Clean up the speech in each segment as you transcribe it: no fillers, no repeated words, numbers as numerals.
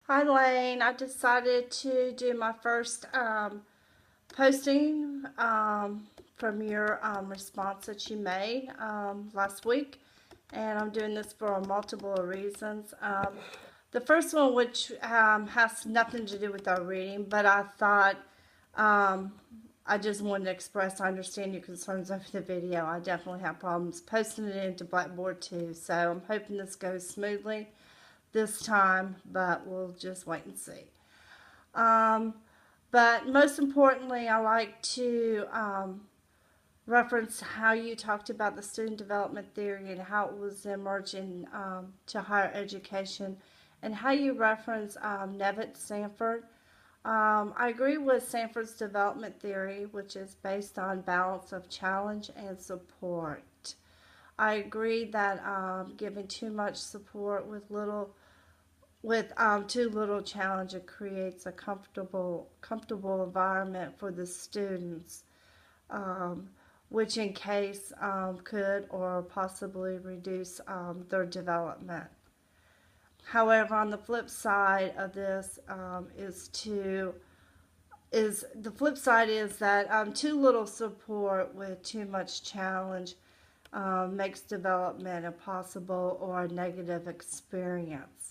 Hi Lane, I decided to do my first posting from your response that you made last week, and I'm doing this for multiple reasons. The first one, which has nothing to do with our reading, but I thought um, I just wanted to express I understand your concerns over the video. I definitely have problems posting it into Blackboard too, so I'm hoping this goes smoothly this time, but we'll just wait and see. Um, but most importantly, I like to reference how you talked about the student development theory and how it was emerging to higher education, and how you reference Nevitt Sanford. I agree with Sanford's development theory, which is based on balance of challenge and support. I agree that giving too much support with too little challenge, it creates a comfortable environment for the students, um, which in case could or possibly reduce their development. However, on the flip side of this is the flip side is that too little support with too much challenge makes development impossible or a negative experience.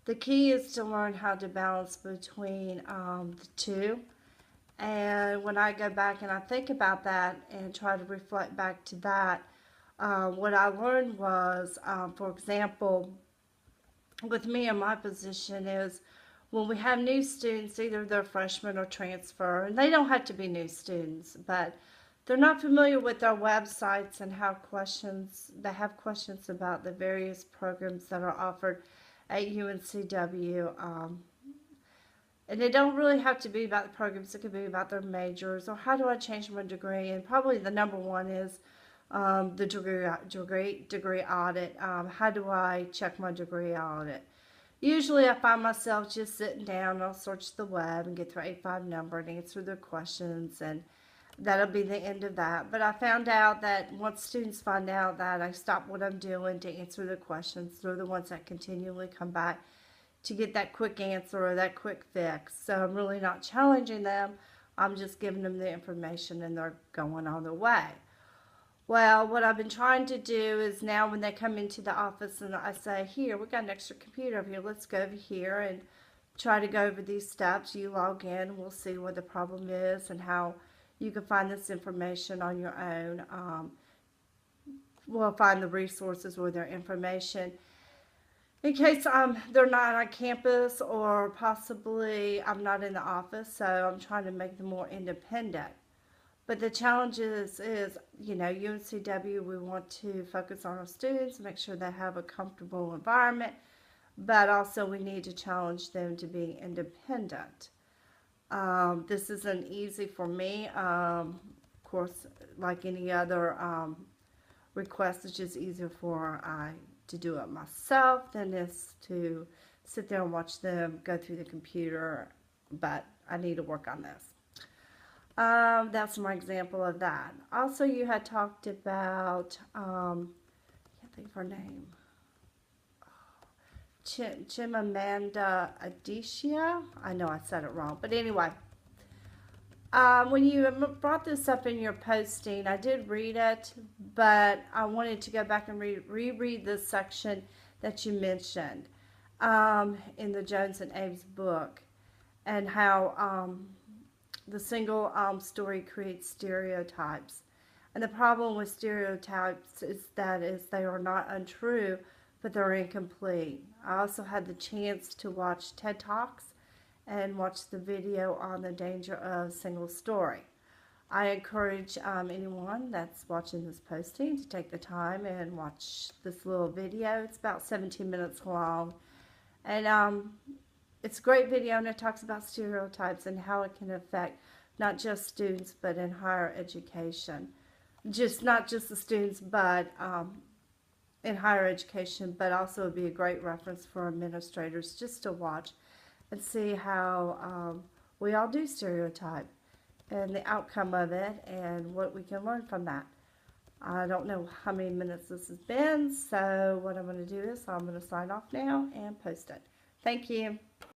The key is to learn how to balance between the two. And when I go back and I think about that and try to reflect back to that, what I learned was, for example, with me in my position is when we have new students, either they're freshmen or transfer, and they don't have to be new students, but they're not familiar with our websites and they have questions about the various programs that are offered at UNCW. And they don't really have to be about the programs. It could be about their majors or how do I change my degree. And probably the number one is the degree audit. How do I check my degree audit? Usually I find myself just sitting down and I'll search the web and get their 85 number and answer their questions, and that'll be the end of that. But I found out that once students find out that I stop what I'm doing to answer their questions, they're the ones that continually come back to get that quick answer or that quick fix. So I'm really not challenging them. I'm just giving them the information and they're going on their way. Well, what I've been trying to do is now when they come into the office and I say, here, we got an extra computer over here, let's go over here and try to go over these steps. You log in, we'll see what the problem is and how you can find this information on your own. We'll find the resources with their information. In case they're not on campus or possibly I'm not in the office, so I'm trying to make them more independent. But the challenge is UNCW, we want to focus on our students, make sure they have a comfortable environment, but also we need to challenge them to be independent. This isn't easy for me. Of course, like any other request, it's just easier for to do it myself than it is to sit there and watch them go through the computer, but I need to work on this. That's my example of that. Also, you had talked about, I can't think of her name, Chimamanda Adichie. I know I said it wrong, but anyway, when you brought this up in your posting, I did read it, but I wanted to go back and reread this section that you mentioned in the Jones and Abe's book, and how the single story creates stereotypes. And the problem with stereotypes is that they are not untrue, but they're incomplete. I also had the chance to watch TED Talks and watch the video on the danger of single story. I encourage anyone that's watching this posting to take the time and watch this little video. It's about 17 minutes long. And it's a great video, and it talks about stereotypes and how it can affect not just students, but in higher education. Not just the students, but in higher education, but also would be a great reference for administrators just to watch and see how we all do stereotype and the outcome of it and what we can learn from that. I don't know how many minutes this has been, so what I'm going to do is I'm going to sign off now and post it. Thank you.